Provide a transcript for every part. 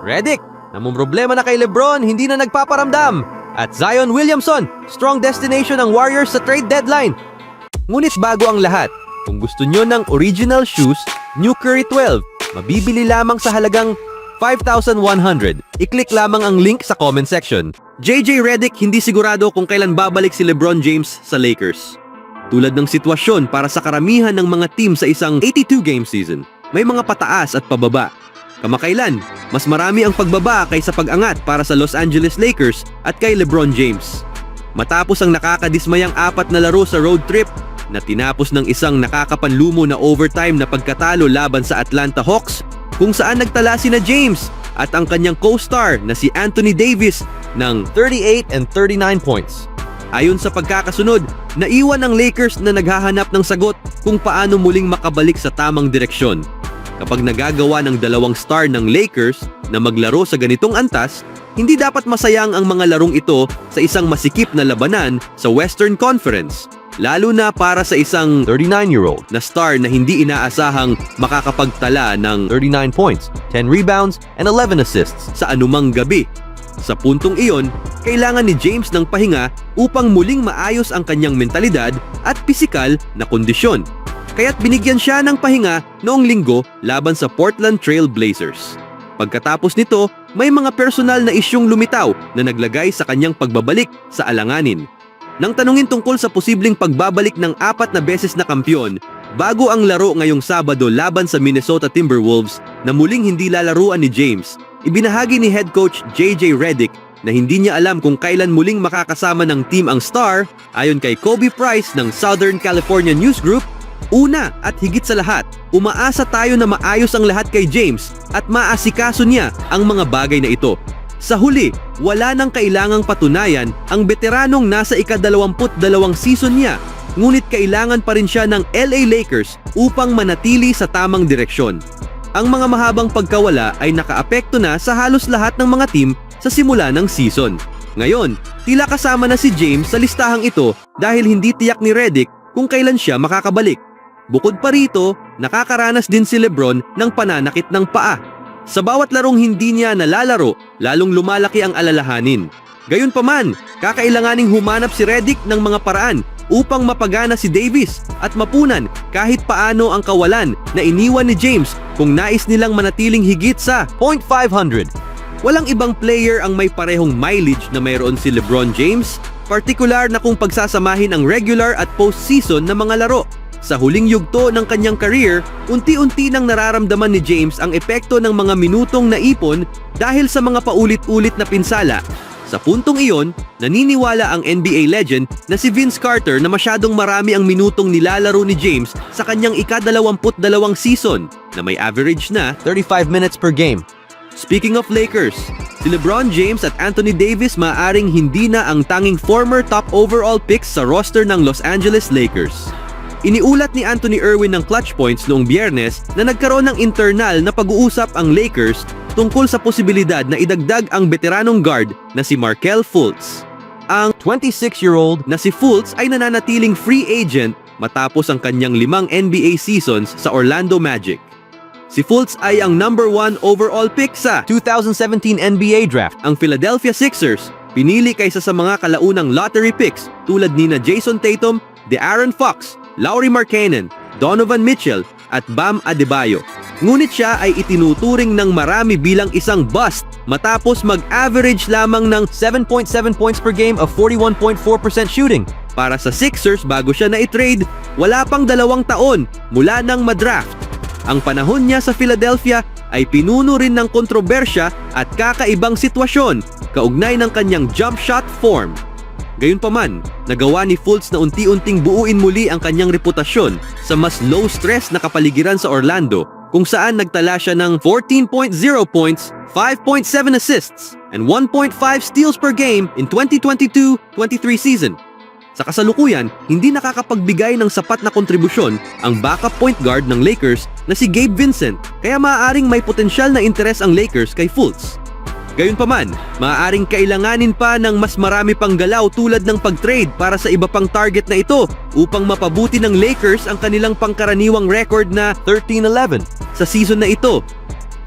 Redick, namumroblema na kay LeBron, hindi na nagpaparamdam. At Zion Williamson, strong destination ng Warriors sa trade deadline. Ngunit bago ang lahat, kung gusto nyo ng original shoes, New Curry 12, mabibili lamang sa halagang 5,100. I-click lamang ang link sa comment section. JJ Redick hindi sigurado kung kailan babalik si LeBron James sa Lakers. Tulad ng sitwasyon para sa karamihan ng mga team sa isang 82-game season, may mga pataas at pababa. Kamakailan, mas marami ang pagbaba kaysa pag-angat para sa Los Angeles Lakers at kay LeBron James. Matapos ang nakakadismayang 4 na laro sa road trip na tinapos ng isang nakakapanlumo na overtime na pagkatalo laban sa Atlanta Hawks, kung saan nagtala sina James at ang kanyang co-star na si Anthony Davis ng 38 and 39 points. Ayon sa pagkakasunod, naiwan ang Lakers na naghahanap ng sagot kung paano muling makabalik sa tamang direksyon. Kapag nagagawa ng dalawang star ng Lakers na maglaro sa ganitong antas, hindi dapat masayang ang mga larong ito sa isang masikip na labanan sa Western Conference. Lalo na para sa isang 39-year-old na star na hindi inaasahang makakapagtala ng 39 points, 10 rebounds, and 11 assists sa anumang gabi. Sa puntong iyon, kailangan ni James ng pahinga upang muling maayos ang kanyang mentalidad at pisikal na kondisyon. Kaya't binigyan siya ng pahinga noong linggo laban sa Portland Trail Blazers. Pagkatapos nito, may mga personal na isyong lumitaw na naglagay sa kanyang pagbabalik sa alanganin. Nang tanungin tungkol sa posibleng pagbabalik ng 4 na beses na kampiyon, bago ang laro ngayong Sabado laban sa Minnesota Timberwolves na muling hindi lalaruan ni James, ibinahagi ni head coach JJ Redick na hindi niya alam kung kailan muling makakasama ng team ang star. Ayon kay Kobe Price ng Southern California News Group, una at higit sa lahat, umaasa tayo na maayos ang lahat kay James at maasikaso niya ang mga bagay na ito. Sa huli, wala nang kailangang patunayan ang veteranong nasa ika-22 season niya, ngunit kailangan pa rin siya ng LA Lakers upang manatili sa tamang direksyon. Ang mga mahabang pagkawala ay nakaapekto na sa halos lahat ng mga team sa simula ng season. Ngayon, tila kasama na si James sa listahang ito dahil hindi tiyak ni Redick kung kailan siya makakabalik. Bukod pa rito, nakakaranas din si LeBron ng pananakit ng paa. Sa bawat larong hindi niya nalalaro, lalong lumalaki ang alalahanin. Gayunpaman, kakailanganing humanap si Redick ng mga paraan upang mapagana si Davis at mapunan kahit paano ang kawalan na iniwan ni James kung nais nilang manatiling higit sa .500. Walang ibang player ang may parehong mileage na mayroon si LeBron James, partikular na kung pagsasamahin ang regular at postseason na mga laro. Sa huling yugto ng kanyang career, unti-unti nang nararamdaman ni James ang epekto ng mga minutong naipon dahil sa mga paulit-ulit na pinsala. Sa puntong iyon, naniniwala ang NBA legend na si Vince Carter na masyadong marami ang minutong nilalaro ni James sa kanyang ika-22 season na may average na 35 minutes per game. Speaking of Lakers, si LeBron James at Anthony Davis maaaring hindi na ang tanging former top overall picks sa roster ng Los Angeles Lakers. Iniulat ni Anthony Irwin ng Clutch Points noong Biyernes na nagkaroon ng internal na pag-uusap ang Lakers tungkol sa posibilidad na idagdag ang veteranong guard na si Markelle Fultz. Ang 26-year-old na si Fultz ay nananatiling free agent matapos ang kanyang 5 NBA seasons sa Orlando Magic. Si Fultz ay ang number 1 overall pick sa 2017 NBA Draft. Ang Philadelphia Sixers pinili kaysa sa mga kalaunang lottery picks tulad nina Jason Tatum, De'Aaron Fox, Lauri Markkanen, Donovan Mitchell at Bam Adebayo. Ngunit siya ay itinuturing ng marami bilang isang bust matapos mag-average lamang ng 7.7 points per game of 41.4% shooting. Para sa Sixers bago siya na-trade, wala pang 2 taon mula nang madraft. Ang panahon niya sa Philadelphia ay pinuno rin ng kontrobersya at kakaibang sitwasyon kaugnay ng kanyang jump shot form. Gayunpaman, nagawa ni Fultz na unti-unting buuin muli ang kanyang reputasyon sa mas low-stress na kapaligiran sa Orlando kung saan nagtala siya ng 14.0 points, 5.7 assists, and 1.5 steals per game in 2022-23 season. Sa kasalukuyan, hindi nakakapagbigay ng sapat na kontribusyon ang backup point guard ng Lakers na si Gabe Vincent, kaya maaaring may potensyal na interes ang Lakers kay Fultz. Gayunpaman, maaaring kailanganin pa ng mas marami pang galaw tulad ng pag-trade para sa iba pang target na ito upang mapabuti ng Lakers ang kanilang pangkaraniwang record na 13-11 sa season na ito.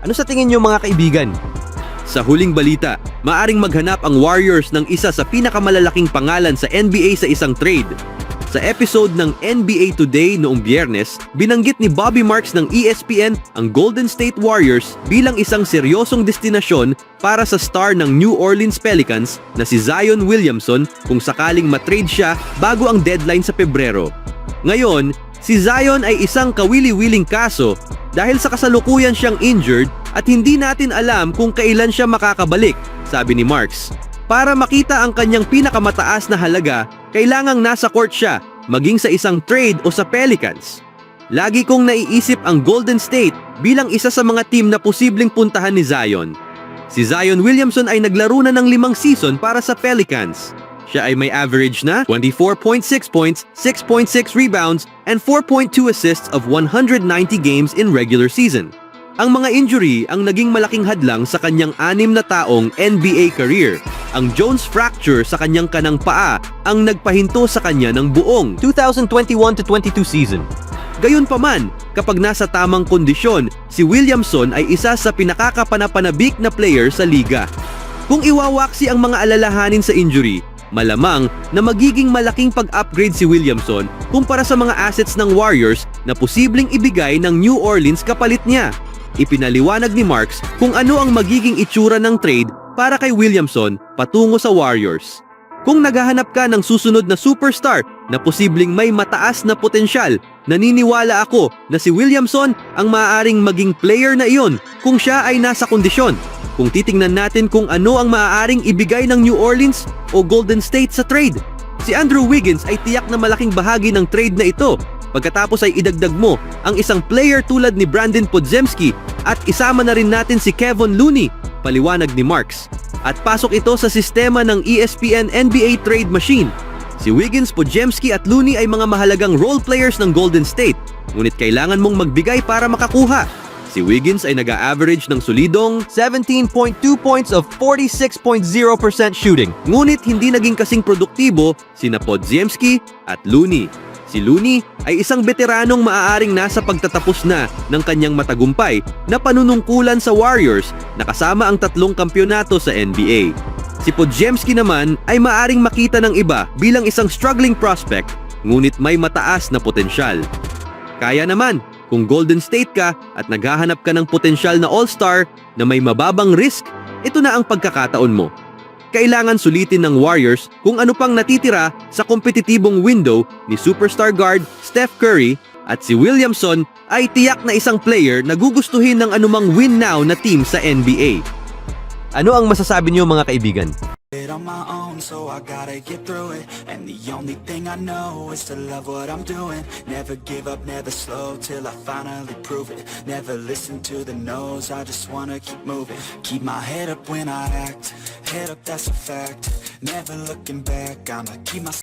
Ano sa tingin niyo mga kaibigan? Sa huling balita, maaring maghanap ang Warriors ng isa sa pinakamalalaking pangalan sa NBA sa isang trade. Sa episode ng NBA Today noong Biyernes, binanggit ni Bobby Marks ng ESPN ang Golden State Warriors bilang isang seryosong destinasyon para sa star ng New Orleans Pelicans na si Zion Williamson kung sakaling matrade siya bago ang deadline sa Pebrero. Ngayon, si Zion ay isang kawili-wiling kaso dahil sa kasalukuyan siyang injured at hindi natin alam kung kailan siya makakabalik, sabi ni Marks. Para makita ang kanyang pinakamataas na halaga, kailangang nasa court siya, maging sa isang trade o sa Pelicans. Lagi kong naiisip ang Golden State bilang isa sa mga team na posibleng puntahan ni Zion. Si Zion Williamson ay naglaro na ng 5 season para sa Pelicans. Siya ay may average na 24.6 points, 6.6 rebounds, and 4.2 assists of 190 games in regular season. Ang mga injury ang naging malaking hadlang sa kanyang 6 na taong NBA career. Ang Jones fracture sa kanyang kanang paa ang nagpahinto sa kanya ng buong 2021-22 season. Gayunpaman, kapag nasa tamang kondisyon, si Williamson ay isa sa pinakakapanapanabik na player sa liga. Kung iwawaksi ang mga alalahanin sa injury, malamang na magiging malaking pag-upgrade si Williamson kumpara sa mga assets ng Warriors na posibleng ibigay ng New Orleans kapalit niya. Ipinaliwanag ni Marks kung ano ang magiging itsura ng trade para kay Williamson patungo sa Warriors. Kung naghahanap ka ng susunod na superstar na posibleng may mataas na potensyal, naniniwala ako na si Williamson ang maaaring maging player na iyon kung siya ay nasa kondisyon. Kung titingnan natin kung ano ang maaaring ibigay ng New Orleans o Golden State sa trade, si Andrew Wiggins ay tiyak na malaking bahagi ng trade na ito. Pagkatapos ay idagdag mo ang isang player tulad ni Brandon Podziemski at isama na rin natin si Kevon Looney, paliwanag ni Marks. At pasok ito sa sistema ng ESPN NBA trade machine. Si Wiggins, Podziemski at Looney ay mga mahalagang role players ng Golden State, ngunit kailangan mong magbigay para makakuha. Si Wiggins ay nag-a-average ng solidong 17.2 points of 46.0% shooting, ngunit hindi naging kasing produktibo sina Podziemski at Looney. Si Looney ay isang veteranong maaaring nasa pagtatapos na ng kanyang matagumpay na panunungkulan sa Warriors na kasama ang 3 kampyonato sa NBA. Si Podziemski naman ay maaaring makita ng iba bilang isang struggling prospect ngunit may mataas na potensyal. Kaya naman, kung Golden State ka at naghahanap ka ng potensyal na all-star na may mababang risk, ito na ang pagkakataon mo. Kailangan sulitin ng Warriors kung ano pang natitira sa kompetitibong window ni superstar guard Steph Curry at si Williamson ay tiyak na isang player na gugustuhin ng anumang win now na team sa NBA. Ano ang masasabi niyo mga kaibigan? On my own, so I gotta get through it. And the only thing I know is to love what I'm doing. Never give up, never slow till I finally prove it. Never listen to the no's, I just wanna keep moving. Keep my head up when I act, head up, that's a fact. Never looking back, I'ma keep my